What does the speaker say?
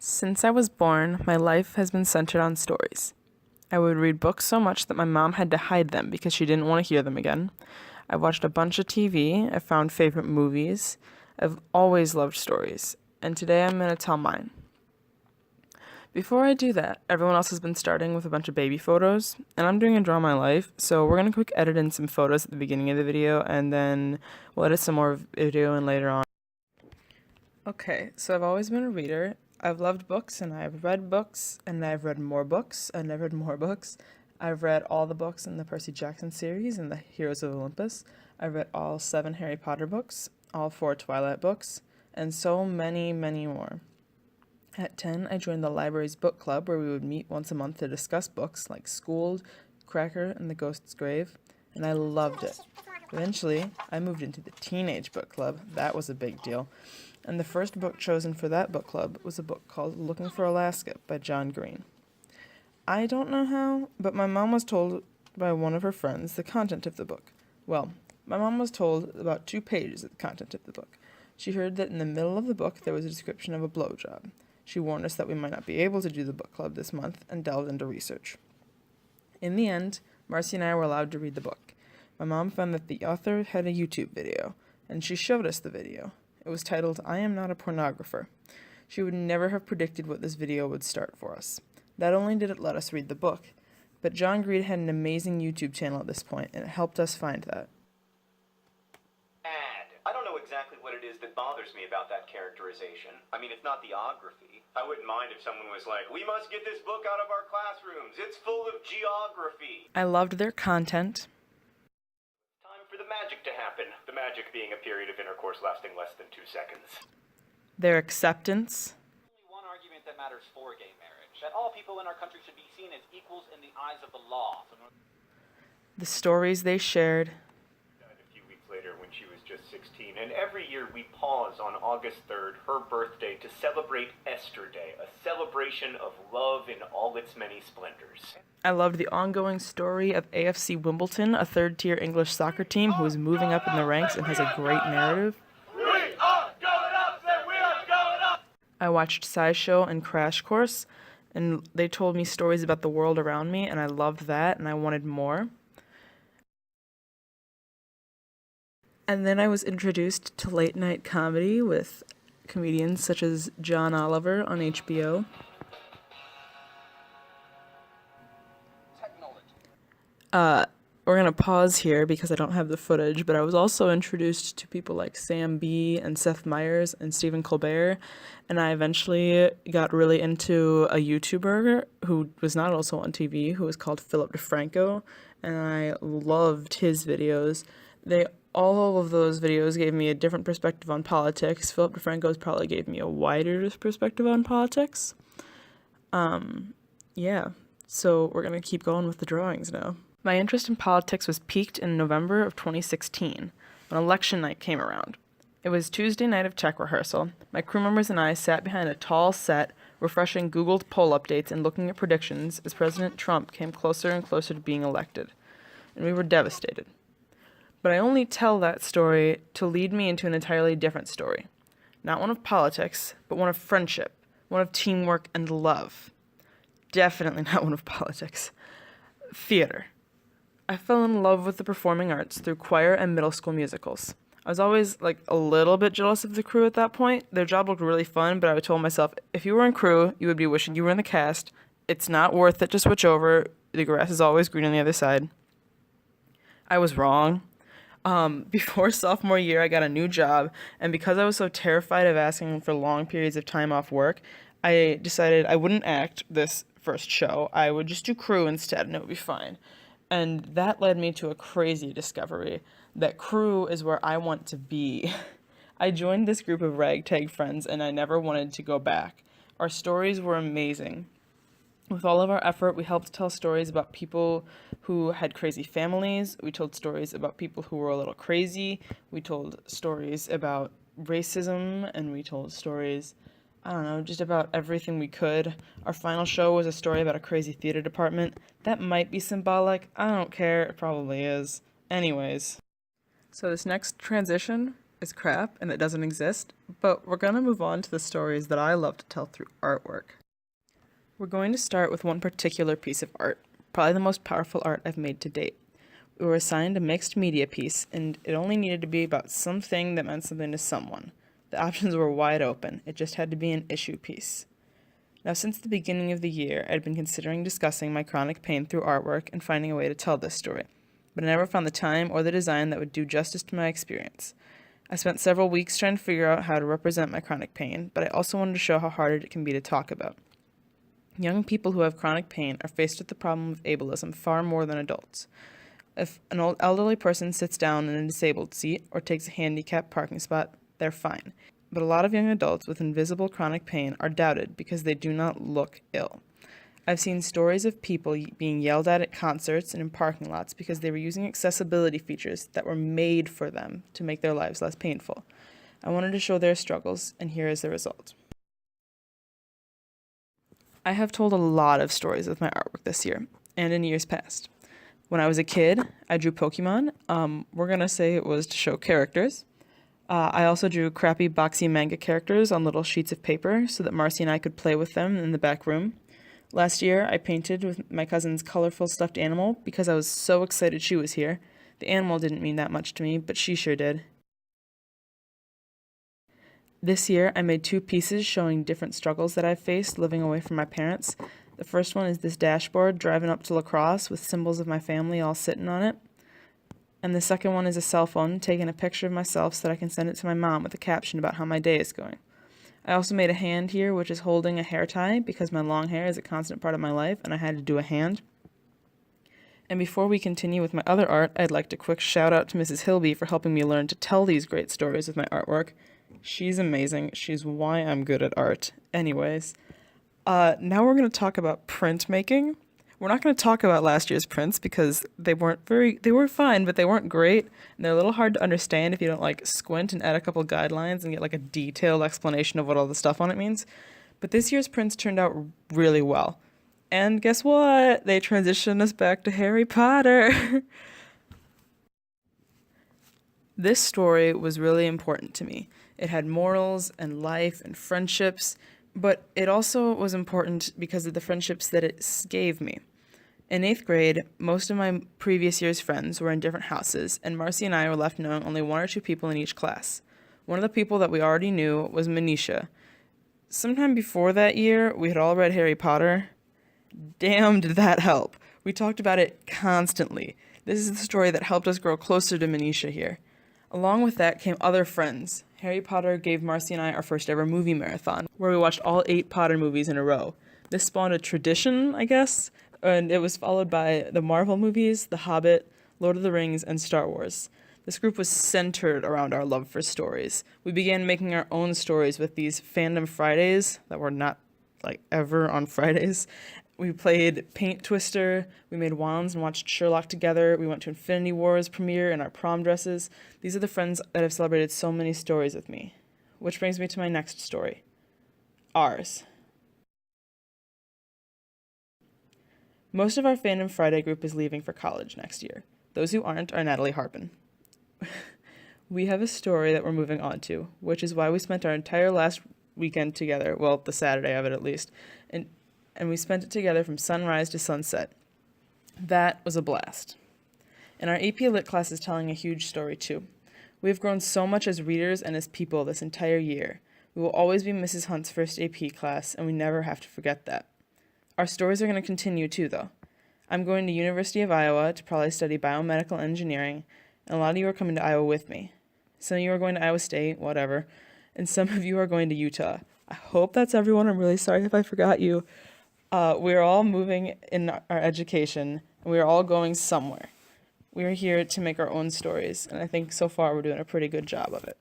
Since I was born, my life has been centered on stories. I would read books so much that my mom had to hide them because she didn't want to hear them again. I watched a bunch of TV. I found favorite movies. I've always loved stories, and today I'm going to tell mine. Before I do that, everyone else has been starting with a bunch of baby photos, and I'm doing a Draw My Life, so we're going to quick edit in some photos at the beginning of the video, and then we'll edit some more video and later on. Okay, so I've always been a reader. I've loved books, and I've read books, and I've read more books, and I've read more books. I've read all the books in the Percy Jackson series and the Heroes of Olympus. I've read all 7 Harry Potter books, all 4 Twilight books, and so many, many more. At 10, I joined the library's book club where we would meet once a month to discuss books like Schooled, Cracker, and The Ghost's Grave, and I loved it. Eventually, I moved into the teenage book club. That was a big deal. And the first book chosen for that book club was a book called Looking for Alaska by John Green. I don't know how, but my mom was told by one of her friends the content of the book. Well, my mom was told about 2 pages of the content of the book. She heard that in the middle of the book there was a description of a blowjob. She warned us that we might not be able to do the book club this month and delved into research. In the end, Marcy and I were allowed to read the book. My mom found that the author had a YouTube video, and she showed us the video. It was titled, I Am Not a Pornographer. She would never have predicted what this video would start for us. Not only did it let us read the book, but John Green had an amazing YouTube channel at this point, and it helped us find that. I don't know exactly what it is that bothers me about that characterization. I mean, it's not the geography. I wouldn't mind if someone was like, we must get this book out of our classrooms. It's full of geography. I loved their content. Time for the magic to happen. The magic being a period of intercourse lasting less than 2 seconds. Their acceptance. Only one argument that matters for gay marriage, that all people in our country should be seen as equals in the eyes of the law. The stories they shared. Died a few weeks later when she was just 16, and every year we pause on August 3rd, her birthday, to celebrate Esther Day, a celebration of love in all its many splendors. I loved the ongoing story of AFC Wimbledon, a third-tier English soccer team who is moving up in the ranks and has a great narrative. I watched SciShow and Crash Course, and they told me stories about the world around me, and I loved that, and I wanted more. And then I was introduced to late-night comedy with comedians such as John Oliver on HBO. We're going to pause here because I don't have the footage, but I was also introduced to people like Sam Bee and Seth Meyers and Stephen Colbert, and I eventually got really into a YouTuber who was not also on TV, who was called Philip DeFranco, and I loved his videos. All of those videos gave me a different perspective on politics. Philip DeFranco's probably gave me a wider perspective on politics. Yeah, so we're going to keep going with the drawings now. My interest in politics was piqued in November of 2016, when election night came around. It was Tuesday night of tech rehearsal. My crew members and I sat behind a tall set, refreshing Google poll updates and looking at predictions as President Trump came closer and closer to being elected. And we were devastated. But I only tell that story to lead me into an entirely different story. Not one of politics, but one of friendship, one of teamwork and love. Definitely not one of politics. Theater. I fell in love with the performing arts through choir and middle school musicals. I was always, a little bit jealous of the crew at that point. Their job looked really fun, but I told myself, if you were in crew, you would be wishing you were in the cast. It's not worth it to switch over. The grass is always green on the other side. I was wrong. Before sophomore year, I got a new job, and because I was so terrified of asking for long periods of time off work, I decided I wouldn't act this first show. I would just do crew instead, and it would be fine. And that led me to a crazy discovery, that crew is where I want to be. I joined this group of ragtag friends, and I never wanted to go back. Our stories were amazing. With all of our effort, we helped tell stories about people who had crazy families. We told stories about people who were a little crazy. We told stories about racism, and we told stories, just about everything we could. Our final show was a story about a crazy theater department. That might be symbolic. I don't care. It probably is. Anyways. So this next transition is crap and it doesn't exist, but we're going to move on to the stories that I love to tell through artwork. We're going to start with one particular piece of art, probably the most powerful art I've made to date. We were assigned a mixed media piece, and it only needed to be about something that meant something to someone. The options were wide open. It just had to be an issue piece. Now, since the beginning of the year, I'd been considering discussing my chronic pain through artwork and finding a way to tell this story, but I never found the time or the design that would do justice to my experience. I spent several weeks trying to figure out how to represent my chronic pain, but I also wanted to show how hard it can be to talk about. Young people who have chronic pain are faced with the problem of ableism far more than adults. If an old elderly person sits down in a disabled seat or takes a handicapped parking spot, they're fine. But a lot of young adults with invisible chronic pain are doubted because they do not look ill. I've seen stories of people being yelled at concerts and in parking lots because they were using accessibility features that were made for them to make their lives less painful. I wanted to show their struggles, and here is the result. I have told a lot of stories with my artwork this year, and in years past. When I was a kid, I drew Pokemon. We're going to say it was to show characters. I also drew crappy boxy manga characters on little sheets of paper so that Marcy and I could play with them in the back room. Last year, I painted with my cousin's colorful stuffed animal because I was so excited she was here. The animal didn't mean that much to me, but she sure did. This year, I made 2 pieces showing different struggles that I've faced living away from my parents. The first one is this dashboard driving up to La Crosse with symbols of my family all sitting on it. And the second one is a cell phone taking a picture of myself so that I can send it to my mom with a caption about how my day is going. I also made a hand here, which is holding a hair tie because my long hair is a constant part of my life and I had to do a hand. And before we continue with my other art, I'd like to quick shout out to Mrs. Hilby for helping me learn to tell these great stories with my artwork. She's amazing. She's why I'm good at art. Anyways, now we're going to talk about printmaking. We're not going to talk about last year's prints because they were fine, but they weren't great. And they're a little hard to understand if you don't like squint and add a couple guidelines and get like a detailed explanation of what all the stuff on it means. But this year's prints turned out really well. And guess what? They transitioned us back to Harry Potter. This story was really important to me. It had morals and life and friendships, but it also was important because of the friendships that it gave me. In 8th grade, most of my previous year's friends were in different houses, and Marcy and I were left knowing only 1 or 2 people in each class. One of the people that we already knew was Manisha. Sometime before that year, we had all read Harry Potter. Damn, did that help. We talked about it constantly. This is the story that helped us grow closer to Manisha here. Along with that came other friends. Harry Potter gave Marcy and I our first ever movie marathon, where we watched all 8 Potter movies in a row. This spawned a tradition, I guess, and it was followed by the Marvel movies, The Hobbit, Lord of the Rings, and Star Wars. This group was centered around our love for stories. We began making our own stories with these fandom Fridays that were not like ever on Fridays. We played Paint Twister, we made wands and watched Sherlock together, we went to Infinity War's premiere in our prom dresses. These are the friends that have celebrated so many stories with me. Which brings me to my next story. Ours. Most of our Fandom Friday group is leaving for college next year. Those who aren't are Natalie Harpin. We have a story that we're moving on to, which is why we spent our entire last weekend together, well, the Saturday of it at least, and we spent it together from sunrise to sunset. That was a blast. And our AP Lit class is telling a huge story too. We have grown so much as readers and as people this entire year. We will always be Mrs. Hunt's first AP class, and we never have to forget that. Our stories are going to continue too, though. I'm going to University of Iowa to probably study biomedical engineering, and a lot of you are coming to Iowa with me. Some of you are going to Iowa State, whatever, and some of you are going to Utah. I hope that's everyone. I'm really sorry if I forgot you. We're all moving in our education, and we're all going somewhere. We're here to make our own stories, and I think so far we're doing a pretty good job of it.